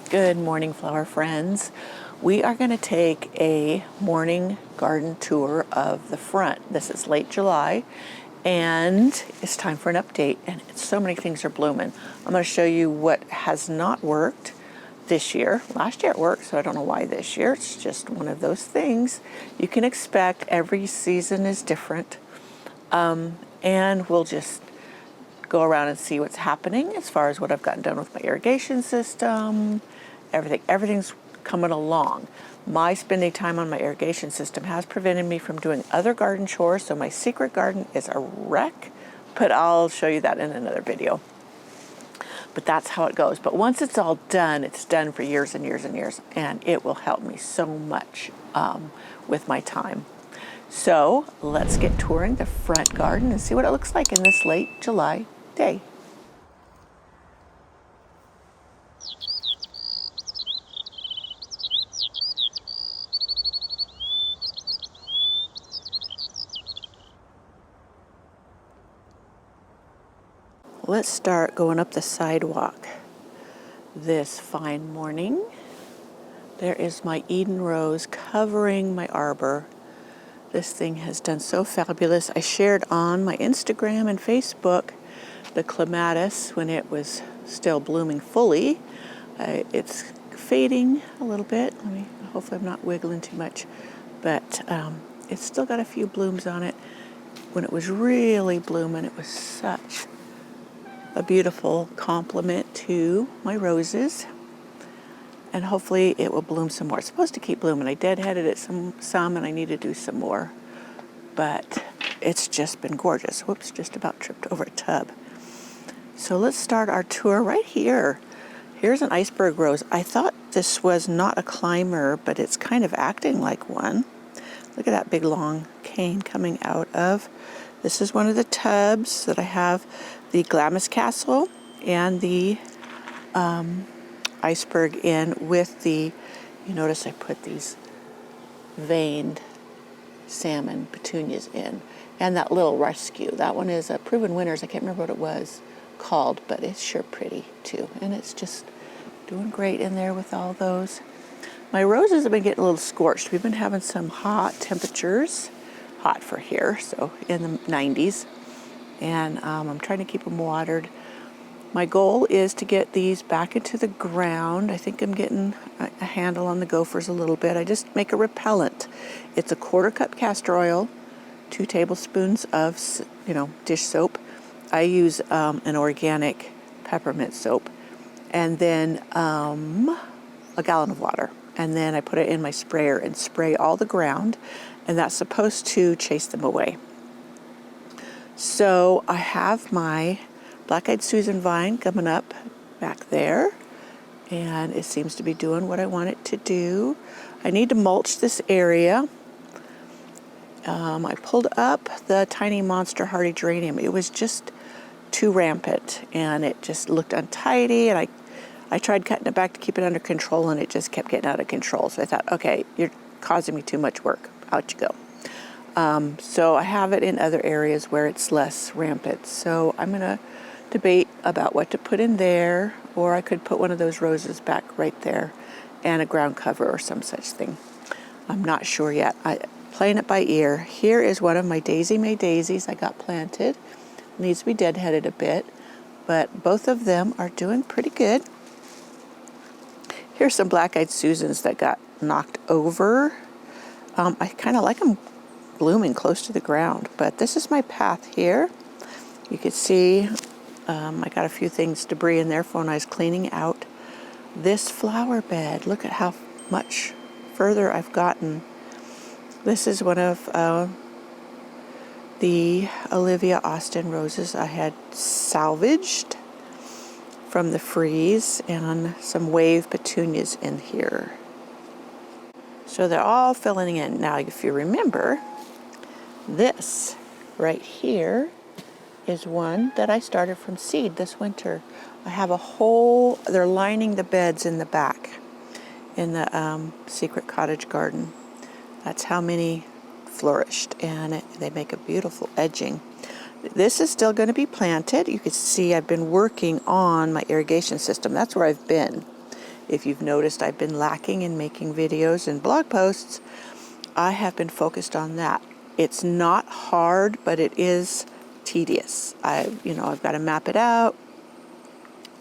Good morning, flower friends. We are going to take a morning garden tour of the front. This is late July and it's time for an update, and so many things are blooming. I'm going to show you what has not worked this year. Last year it worked, so I don't know why this year. It's just one of those things you can expect. Every season is different, and we'll just go around and see what's happening as far as what I've gotten done with my irrigation system. Everything's coming along. My spending time on my irrigation system has prevented me from doing other garden chores, so my secret garden is a wreck, but I'll show you that in another video. But that's how it goes. But once it's all done, it's done for years and years and years, and it will help me so much with my time. So let's get touring the front garden and see what it looks like in this late July day. Let's start going up the sidewalk this fine morning. There is my Eden Rose covering my arbor. This thing has done so fabulous. I shared on my Instagram and Facebook the clematis when it was still blooming fully. It's fading a little bit. Hopefully I'm not wiggling too much, but it's still got a few blooms on it. When it was really blooming, it was such a beautiful complement to my roses, and hopefully it will bloom some more. It's supposed to keep blooming. I deadheaded it some and I need to do some more, but it's just been gorgeous. Whoops, just about tripped over a tub. So let's start our tour right here. Here's an iceberg rose. I thought this was not a climber, but it's kind of acting like one. Look at that big long cane coming out of. This is one of the tubs that I have the Glamis Castle and the iceberg in with the, you notice I put these veined salmon petunias in, and that little rescue. That one is a Proven Winners. I can't remember what it was called, but it's sure pretty too, and it's just doing great in there with all those. My roses have been getting a little scorched. We've been having some hot temperatures, hot for here, so in the 90s, and I'm trying to keep them watered. My goal is to get these back into the ground. I think I'm getting a handle on the gophers a little bit. I just make a repellent. It's a 1/4 cup castor oil, 2 tablespoons of dish soap. I use an organic peppermint soap, and then a gallon of water. And then I put it in my sprayer and spray all the ground, and that's supposed to chase them away. So I have my black-eyed Susan vine coming up back there, and it seems to be doing what I want it to do. I need to mulch this area. I pulled up the tiny monster Hearty geranium. It was just too rampant, and it just looked untidy, and I tried cutting it back to keep it under control, and it just kept getting out of control. So I thought, okay, you're causing me too much work. Out you go. So I have it in other areas where it's less rampant. So I'm going to debate about what to put in there, or I could put one of those roses back right there and a ground cover or some such thing. I'm not sure yet. I'm playing it by ear. Here is one of my Daisy May daisies I got planted. It needs to be deadheaded a bit, but both of them are doing pretty good. Here's some black-eyed Susans that got knocked over. I kind of like them blooming close to the ground, but this is my path here. You can see I got a few things, debris in there from when I was cleaning out this flower bed. Look at how much further I've gotten. This is one of the Olivia Austin roses I had salvaged from the freeze, and some wave petunias in here. So they're all filling in. Now, if you remember, this right here is one that I started from seed this winter. I have they're lining the beds in the back in the secret cottage garden. That's how many flourished, and they make a beautiful edging. This is still going to be planted. You can see I've been working on my irrigation system. That's where I've been. If you've noticed, I've been lacking in making videos and blog posts. I have been focused on that. It's not hard, but it is tedious. I've got to map it out,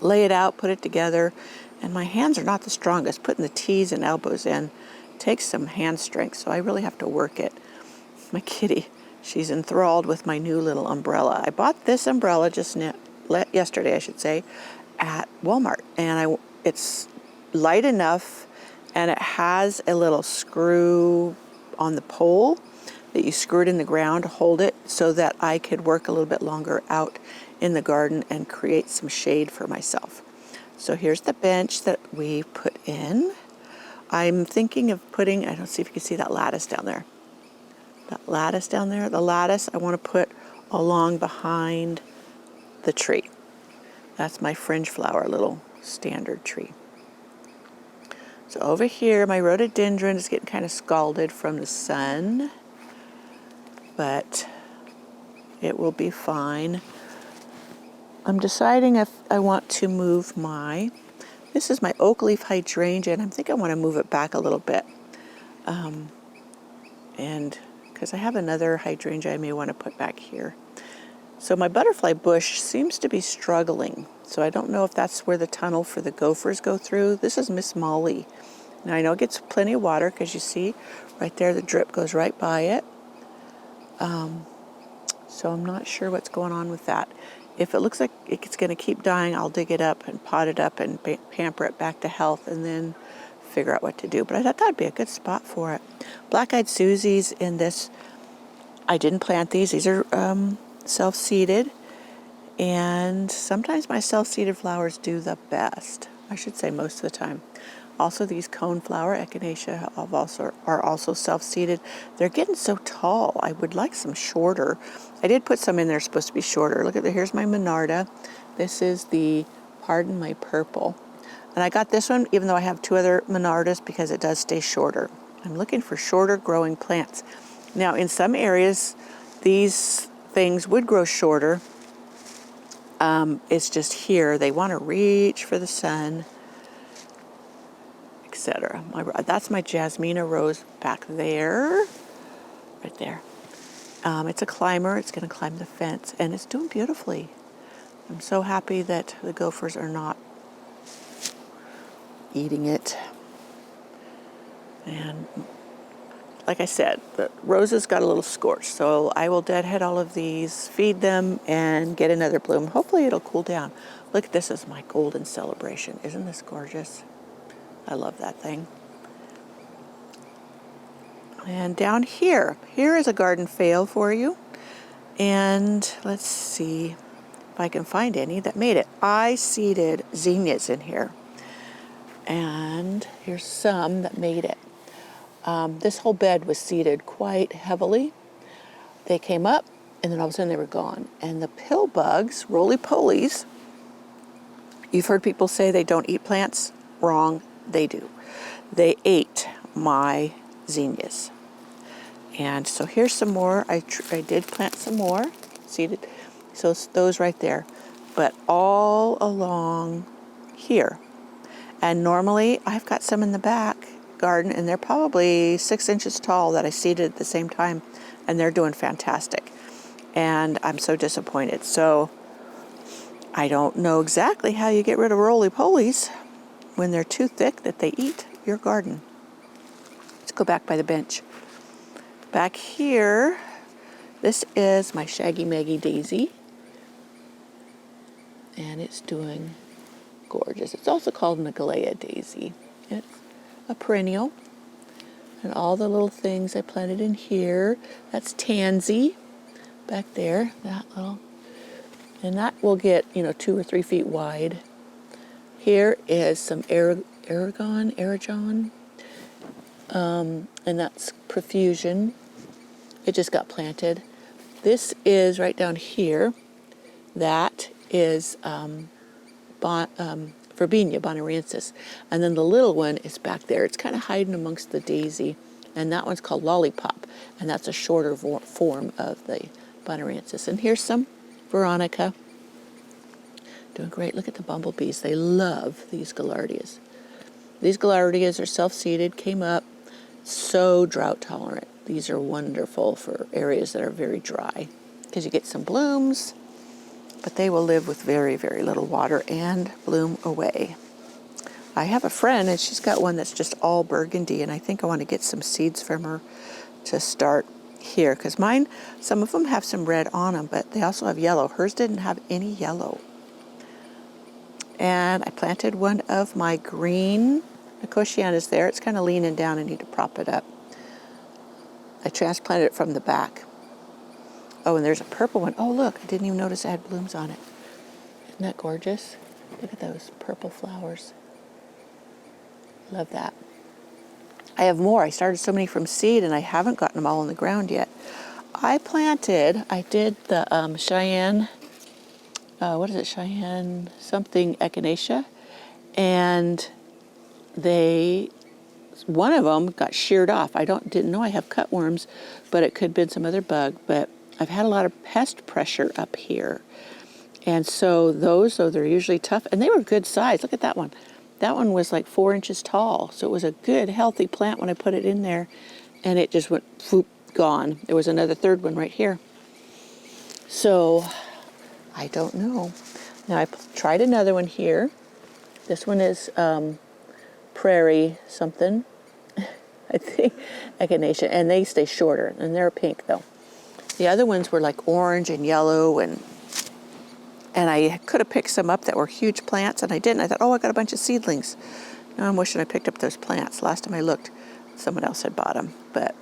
lay it out, put it together, and my hands are not the strongest. Putting the T's and elbows in takes some hand strength, so I really have to work it. My kitty, she's enthralled with my new little umbrella. I bought this umbrella yesterday, I should say, at Walmart, and it's light enough, and it has a little screw on the pole that you screw it in the ground to hold it so that I could work a little bit longer out in the garden and create some shade for myself. So here's the bench that we put in. I'm thinking of putting, I don't see if you can see that lattice down there. That lattice down there, the lattice I want to put along behind the tree. That's my fringe flower, little standard tree. So over here, my rhododendron is getting kind of scalded from the sun, but it will be fine. I'm deciding if I want to move this is my oak leaf hydrangea, and I think I want to move it back a little bit. And because I have another hydrangea I may want to put back here. So my butterfly bush seems to be struggling. So I don't know if that's where the tunnel for the gophers go through. This is Miss Molly. Now I know it gets plenty of water because you see right there the drip goes right by it. So I'm not sure what's going on with that. If it looks like it's going to keep dying, I'll dig it up and pot it up and pamper it back to health and then figure out what to do. But I thought that'd be a good spot for it. Black-eyed Susies in this, I didn't plant these. These are self-seeded. And sometimes my self-seeded flowers do the best. I should say most of the time. Also, these coneflower Echinacea are also self-seeded. They're getting so tall. I would like some shorter. I did put some in there supposed to be shorter. Look at here's my Monarda. This is the Pardon My Purple. And I got this one even though I have two other Monardas because it does stay shorter. I'm looking for shorter growing plants. Now, in some areas, these things would grow shorter. It's just here. They want to reach for the sun, etc. That's my Jasmina Rose back there, right there. It's a climber. It's going to climb the fence, and it's doing beautifully. I'm so happy that the gophers are not eating it. And like I said, the roses got a little scorched, so I will deadhead all of these, feed them, and get another bloom. Hopefully it'll cool down. Look, this is my golden celebration. Isn't this gorgeous? I love that thing. And down here is a garden fail for you. And let's see if I can find any that made it. I seeded zinnias in here. And here's some that made it. This whole bed was seeded quite heavily. They came up, and then all of a sudden they were gone. And the pill bugs, roly-polies, you've heard people say they don't eat plants. Wrong, they do. They ate my zinnias. And so here's some more. I did plant some more, seeded. So it's those right there. But all along here. And normally I've got some in the back garden, and they're probably 6 inches tall that I seeded at the same time, and they're doing fantastic. And I'm so disappointed. So I don't know exactly how you get rid of roly-polies when they're too thick that they eat your garden. Let's go back by the bench. Back here, this is my Shaggy Maggie daisy, and it's doing gorgeous. It's also called Nagalea daisy. It's a perennial, and all the little things I planted in here. That's tansy back there, that little, and that will get 2 or 3 feet wide. Here is some Aragon, and that's profusion. It just got planted. This is right down here. That is Verbena Bonarantis. And then the little one is back there. It's kind of hiding amongst the daisy. And that one's called Lollipop. And that's a shorter form of the Bonarantis. And here's some Veronica. Doing great. Look at the bumblebees. They love these gaillardias. These gaillardias are self-seeded, came up, so drought tolerant. These are wonderful for areas that are very dry because you get some blooms, but they will live with very, very little water and bloom away. I have a friend and she's got one that's just all burgundy, and I think I want to get some seeds from her to start here because mine, some of them have some red on them, but they also have yellow. Hers didn't have any yellow. And I planted one of my green Echinaceas there. It's kind of leaning down. I need to prop it up. I transplanted it from the back. Oh, and there's a purple one. Oh, look, I didn't even notice it had blooms on it. Isn't that gorgeous? Look at those purple flowers. Love that. I have more. I started so many from seed, and I haven't gotten them all in the ground yet. I did the Cheyenne, what is it, Cheyenne something Echinacea, and one of them got sheared off. I didn't know I have cutworms, but it could have been some other bug. But I've had a lot of pest pressure up here. And so those, though, they're usually tough. And they were good size. Look at that one. That one was like 4 inches tall. So it was a good, healthy plant when I put it in there. And it just went, whoop, gone. There was another third one right here. So I don't know. Now I tried another one here. This one is prairie something. I think Echinacea, and they stay shorter, and they're pink though. The other ones were like orange and yellow, and I could have picked some up that were huge plants, and I didn't. I thought, oh, I got a bunch of seedlings. Now I'm wishing I picked up those plants. Last time I looked, someone else had bought them, but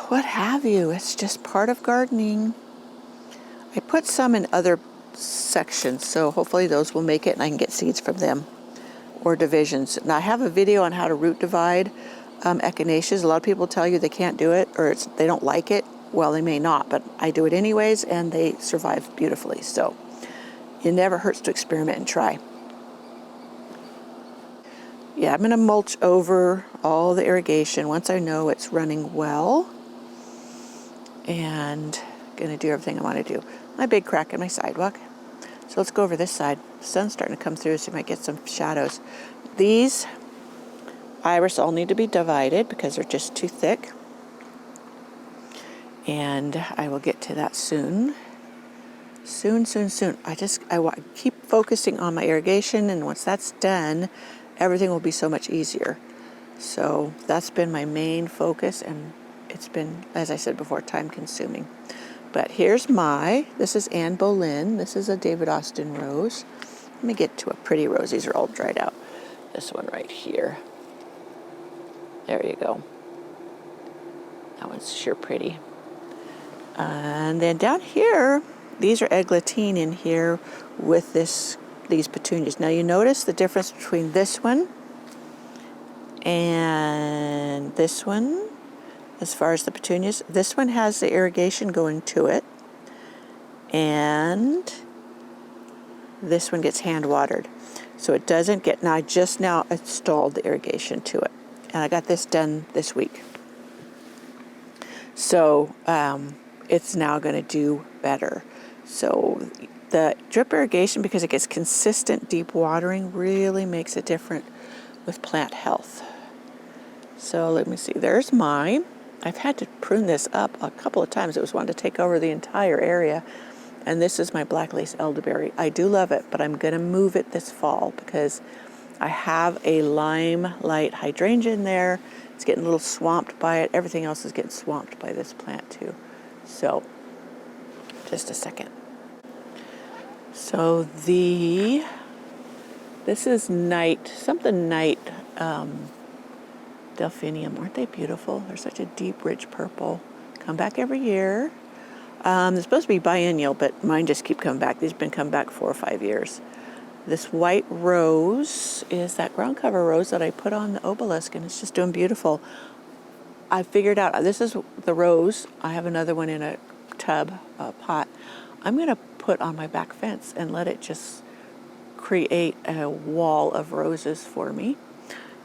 what have you? It's just part of gardening. I put some in other sections, so hopefully those will make it, and I can get seeds from them. Or divisions. Now I have a video on how to root divide Echinaceas. A lot of people tell you they can't do it or they don't like it. Well, they may not, but I do it anyways, and they survive beautifully. So it never hurts to experiment and try. Yeah, I'm going to mulch over all the irrigation once I know it's running well, and going to do everything I want to do. My big crack in my sidewalk. So let's go over this side. The sun's starting to come through, so you might get some shadows. These iris all need to be divided because they're just too thick. And I will get to that soon. Soon. I keep focusing on my irrigation, and once that's done, everything will be so much easier. So that's been my main focus, and it's been, as I said before, time consuming. But here's this is Anne Boleyn. This is a David Austin rose. Let me get to a pretty rose. These are all dried out. This one right here. There you go. That one's sure pretty. And then down here, these are eglantine in here with these petunias. Now you notice the difference between this one and this one. As far as the petunias, this one has the irrigation going to it, and this one gets hand watered. So it doesn't get, now I just now installed the irrigation to it, and I got this done this week. So it's now going to do better. So the drip irrigation, because it gets consistent deep watering, really makes a difference with plant health. So let me see, there's mine. I've had to prune this up a couple of times. It was wanting to take over the entire area. And this is my black lace elderberry. I do love it, but I'm going to move it this fall because I have a lime light hydrangea in there. It's getting a little swamped by it. Everything else is getting swamped by this plant too. So, just a second. So this is night delphinium. Aren't they beautiful? They're such a deep, rich purple. Come back every year. They're supposed to be biennial, but mine just keep coming back. These have been coming back 4 or 5 years. This white rose is that ground cover rose that I put on the obelisk, and it's just doing beautiful. I figured out, this is the rose. I have another one in a tub, a pot. I'm going to put on my back fence and let it just create a wall of roses for me,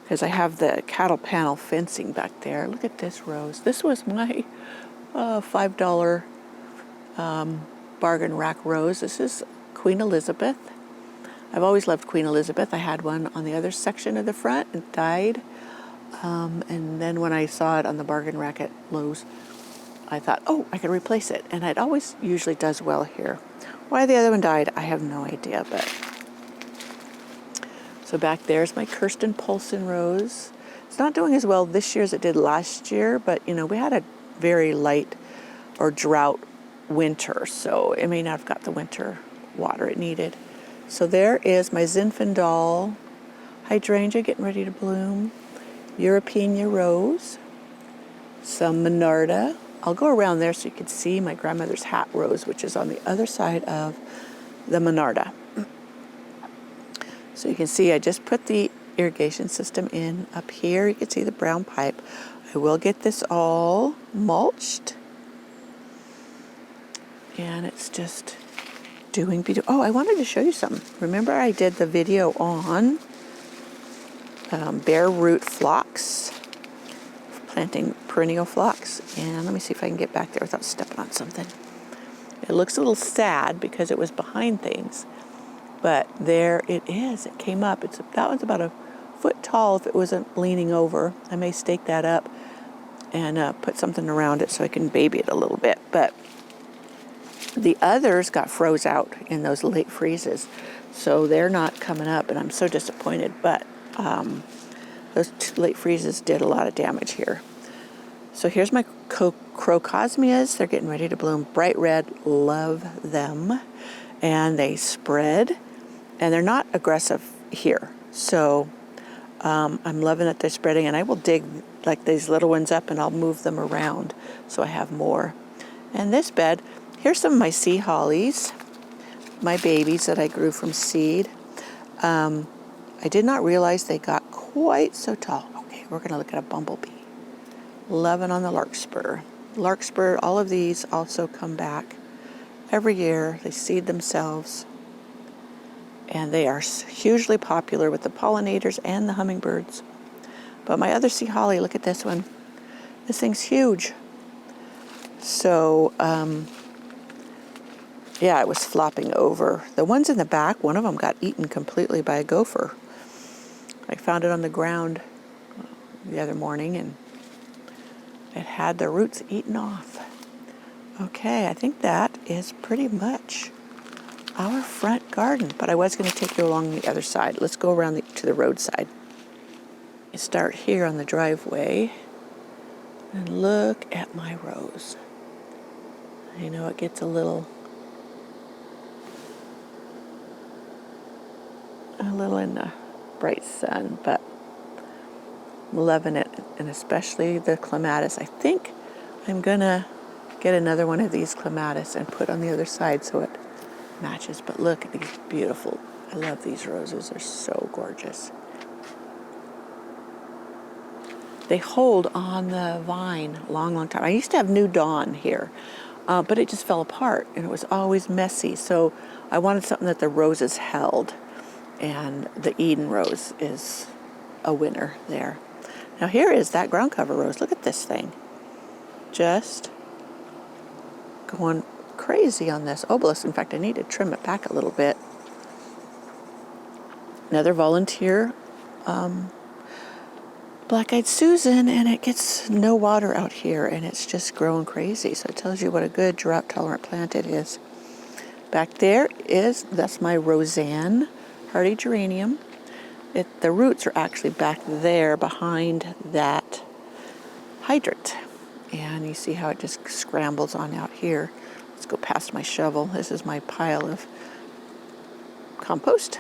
because I have the cattle panel fencing back there. Look at this rose. This was my $5 bargain rack rose. This is Queen Elizabeth. I've always loved Queen Elizabeth. I had one on the other section of the front. It died. And then when I saw it on the bargain rack at Lowe's, I thought, oh, I could replace it. And it always usually does well here. Why the other one died, I have no idea. But so back there's my Kirsten Poulsen rose. It's not doing as well this year as it did last year, but you know, we had a very light or drought winter, so it may not have got the winter water it needed. So there is my Zinfandel hydrangea getting ready to bloom, European rose, some Monarda. I'll go around there so you can see my grandmother's hat rose, which is on the other side of the Monarda. So you can see I just put the irrigation system in up here. You can see the brown pipe. I will get this all mulched. And it's just doing beautiful. Oh, I wanted to show you something. Remember I did the video on bare root phlox, planting perennial phlox. And let me see if I can get back there without stepping on something. It looks a little sad because it was behind things. But there it is. It came up. That one's about a foot tall if it wasn't leaning over. I may stake that up and put something around it so I can baby it a little bit. But the others got froze out in those late freezes. So they're not coming up, and I'm so disappointed. But those late freezes did a lot of damage here. So here's my crocosmias. They're getting ready to bloom. Bright red. Love them. And they spread. And they're not aggressive here. So I'm loving that they're spreading. And I will dig like these little ones up and I'll move them around so I have more. And this bed, here's some of my sea hollies, my babies that I grew from seed. I did not realize they got quite so tall. Okay, we're going to look at a bumblebee. Loving on the larkspur. Larkspur, all of these also come back every year. They seed themselves. And they are hugely popular with the pollinators and the hummingbirds. But my other sea holly, look at this one. This thing's huge. So, yeah, it was flopping over. The ones in the back, one of them got eaten completely by a gopher. I found it on the ground the other morning, and it had the roots eaten off. Okay, I think that is pretty much our front garden, but I was going to take you along the other side. Let's go around to the roadside. You start here on the driveway, and look at my rose. I know it gets a little in the bright sun, but I'm loving it, and especially the clematis. I think I'm gonna get another one of these clematis and put on the other side so it matches. But look at these beautiful, I love these roses. They're so gorgeous. They hold on the vine a long, long time. I used to have New Dawn here, but it just fell apart and it was always messy. So I wanted something that the roses held, and the Eden rose is a winner there. Now here is that ground cover rose. Look at this thing. Just going crazy on this obelisk. In fact, I need to trim it back a little bit. Another volunteer black-eyed Susan, and it gets no water out here, and it's just growing crazy. So it tells you what a good drought-tolerant plant it is. Back there that's my Roseanne Hearty geranium. The roots are actually back there behind that hydrant. And you see how it just scrambles on out here. Let's go past my shovel. This is my pile of compost.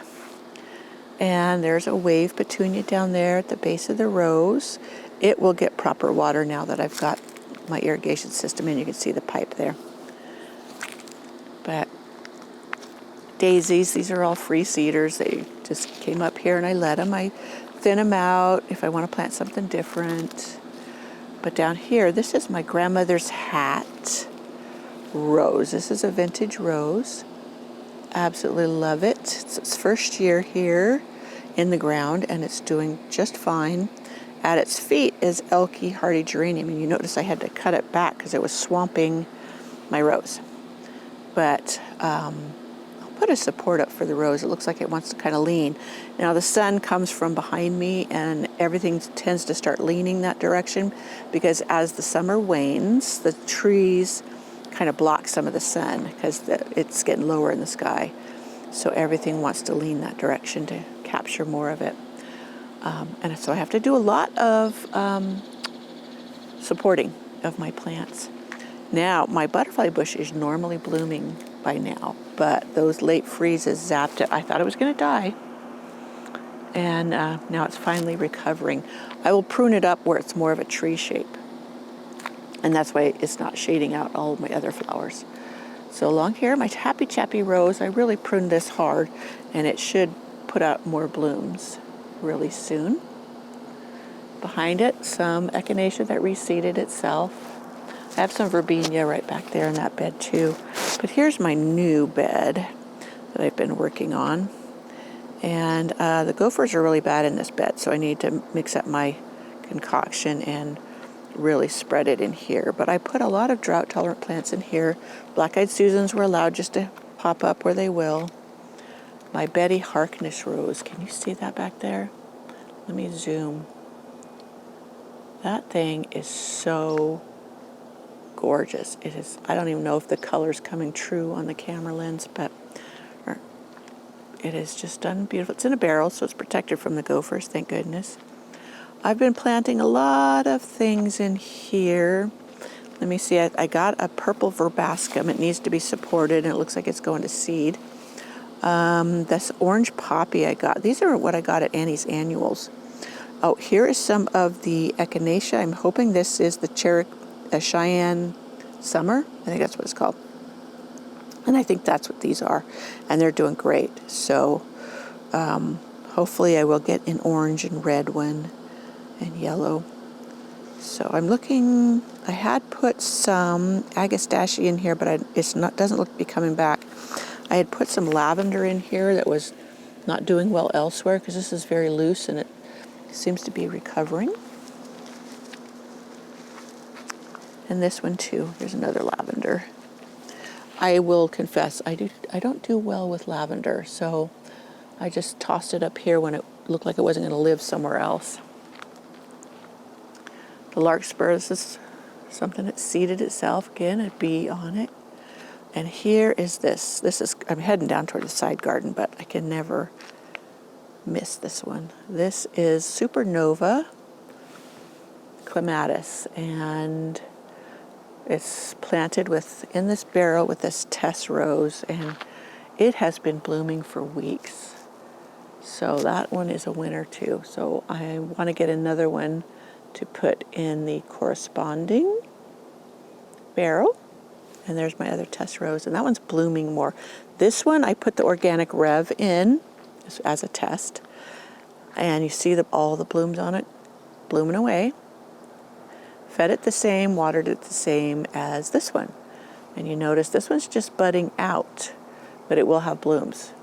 And there's a wave petunia down there at the base of the rose. It will get proper water now that I've got my irrigation system in. You can see the pipe there. But daisies, these are all free seeders. They just came up here and I let them. I thin them out if I want to plant something different. But down here, this is my grandmother's hat rose. This is a vintage rose. Absolutely love it. It's its first year here in the ground, and it's doing just fine. At its feet is Elky Hardy geranium, and you notice I had to cut it back because it was swamping my rose. But I'll put a support up for the rose. It looks like it wants to kind of lean. Now the sun comes from behind me and everything tends to start leaning that direction because as the summer wanes, the trees kind of block some of the sun because it's getting lower in the sky. So everything wants to lean that direction to capture more of it. And so I have to do a lot of supporting of my plants. Now, my butterfly bush is normally blooming by now, but those late freezes zapped it. I thought it was going to die. And now it's finally recovering. I will prune it up where it's more of a tree shape. And that's why it's not shading out all of my other flowers. So along here, my Happy Chappy Rose, I really pruned this hard, and it should put out more blooms really soon. Behind it, some Echinacea that reseeded itself. I have some Verbena right back there in that bed too. But here's my new bed that I've been working on. And the gophers are really bad in this bed, so I need to mix up my concoction and really spread it in here. But I put a lot of drought-tolerant plants in here. Black-eyed Susans were allowed just to pop up where they will. My Betty Harkness Rose, can you see that back there? Let me zoom. That thing is so gorgeous. It is, I don't even know if the color's coming true on the camera lens, but it is just done beautiful. It's in a barrel, so it's protected from the gophers, thank goodness. I've been planting a lot of things in here. Let me see, I got a purple verbascum. It needs to be supported, and it looks like it's going to seed. This orange poppy I got. These are what I got at Annie's Annuals. Oh, here is some of the Echinacea. I'm hoping this is the Cheyenne Summer. I think that's what it's called. And I think that's what these are. And they're doing great. So hopefully I will get an orange and red one and yellow. So I'm looking, I had put some Agastache in here, but doesn't look to be coming back. I had put some lavender in here that was not doing well elsewhere because this is very loose and it seems to be recovering. And this one too, there's another lavender. I will confess, I don't do well with lavender, so I just tossed it up here when it looked like it wasn't going to live somewhere else. The larkspur, this is something that seeded itself, again, a bee on it. And here is this. I'm heading down toward the side garden, but I can never miss this one. This is Supernova Clematis, and it's planted in this barrel with this Tess rose, and it has been blooming for weeks. So that one is a winner too. So I want to get another one to put in the corresponding barrel. And there's my other Tess rose, and that one's blooming more. This one I put the organic Rev in as a test, and you see all the blooms on it blooming away. Fed it the same, watered it the same as this one. And you notice this one's just budding out, but it will have blooms.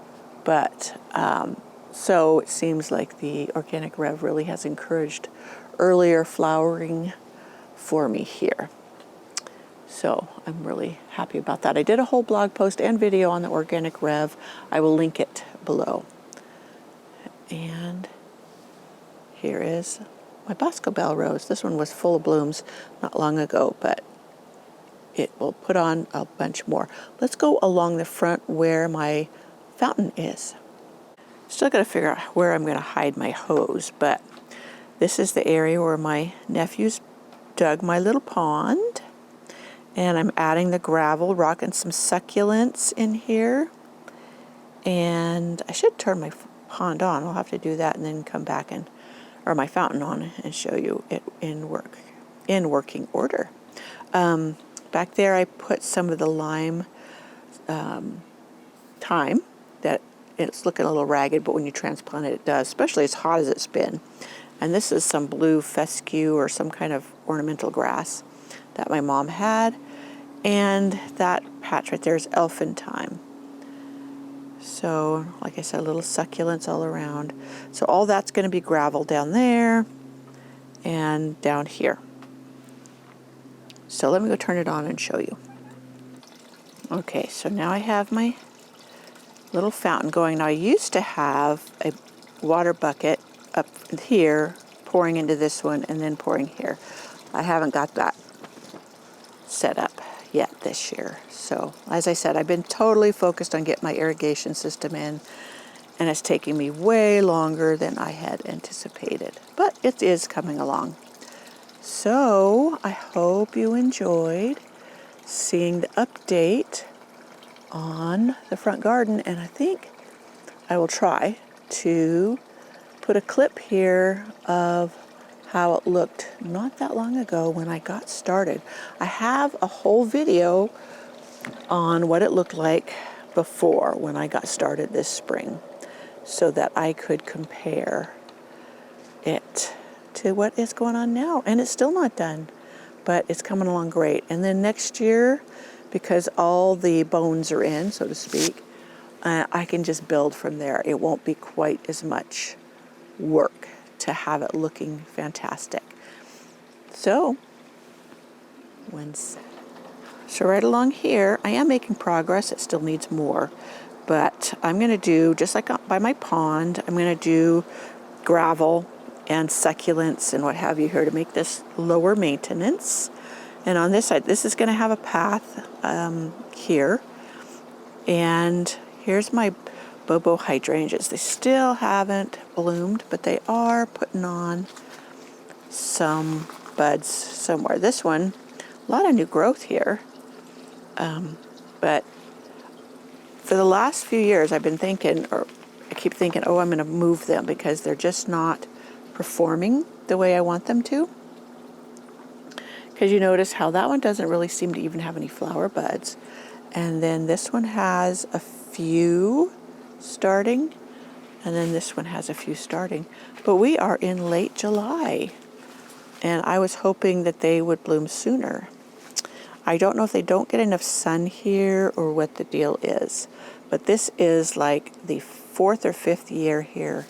But so it seems like the organic Rev really has encouraged earlier flowering for me here. So I'm really happy about that. I did a whole blog post and video on the organic Rev. I will link it below. And here is my Bosco Bell rose. This one was full of blooms not long ago, but it will put on a bunch more. Let's go along the front where my fountain is. Still got to figure out where I'm going to hide my hose, but this is the area where my nephews dug my little pond. And I'm adding the gravel, rock, and some succulents in here. And I should turn my pond on. I'll have to do that and then come back or my fountain on and show you it in working order. Back there I put some of the lime thyme that it's looking a little ragged, but when you transplant it, it does, especially as hot as it's been. And this is some blue fescue or some kind of ornamental grass that my mom had. And that patch right there is elfin thyme. So, like I said, little succulents all around. So all that's going to be gravel down there and down here. So let me go turn it on and show you. Okay, so now I have my little fountain going. Now I used to have a water bucket up here pouring into this one and then pouring here. I haven't got that set up yet this year. So as I said, I've been totally focused on getting my irrigation system in, and it's taking me way longer than I had anticipated, but it is coming along. So I hope you enjoyed seeing the update on the front garden, and I think I will try to put a clip here of how it looked not that long ago when I got started. I have a whole video on what it looked like before when I got started this spring, so that I could compare it to what is going on now. And it's still not done, but it's coming along great. And then next year, because all the bones are in, so to speak, I can just build from there. It won't be quite as much work to have it looking fantastic. So right along here, I am making progress. It still needs more, but I'm going to do, just like by my pond, I'm going to do gravel and succulents and what have you here to make this lower maintenance. And on this side, this is going to have a path here. And here's my Bobo Hydrangeas. They still haven't bloomed, but they are putting on some buds somewhere. This one, a lot of new growth here. But for the last few years, I've been thinking, or I keep thinking, oh, I'm going to move them because they're just not performing the way I want them to. Because you notice how that one doesn't really seem to even have any flower buds. And then this one has a few starting, and then this one has a few starting. But we are in late July, and I was hoping that they would bloom sooner. I don't know if they don't get enough sun here or what the deal is, but this is like the 4th or 5th year here.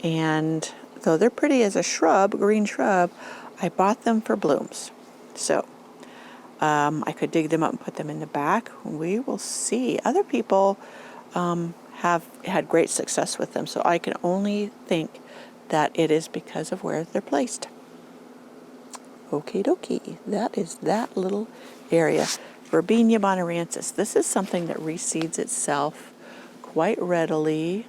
And though they're pretty as a shrub, green shrub, I bought them for blooms. So I could dig them up and put them in the back. We will see. Other people have had great success with them, so I can only think that it is because of where they're placed. Okie dokie, that is that little area. Verbena Bonarantis. This is something that reseeds itself quite readily.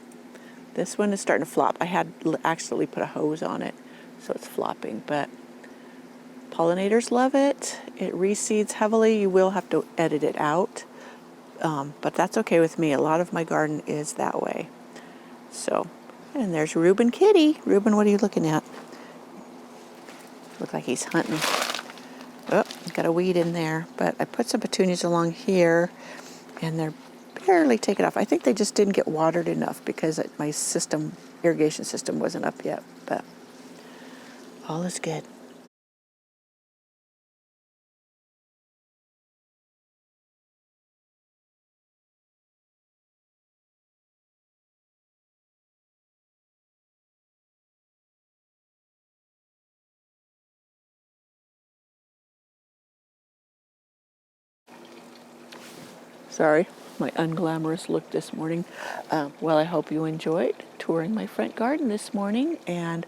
This one is starting to flop. I had actually put a hose on it, so it's flopping, but pollinators love it. It reseeds heavily. You will have to edit it out, but that's okay with me. A lot of my garden is that way. So, and there's Reuben Kitty. Reuben, what are you looking at? Look like he's hunting. Oh, got a weed in there, but I put some petunias along here, and they're barely taken off. I think they just didn't get watered enough because my irrigation system wasn't up yet, but all is good. Sorry, my unglamorous look this morning. Well, I hope you enjoyed touring my front garden this morning, and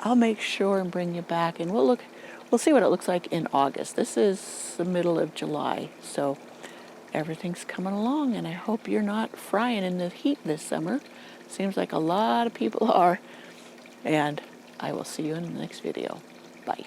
I'll make sure and bring you back, and we'll see what it looks like in August. This is the middle of July, so everything's coming along, and I hope you're not frying in the heat this summer. Seems like a lot of people are, and I will see you in the next video. Bye.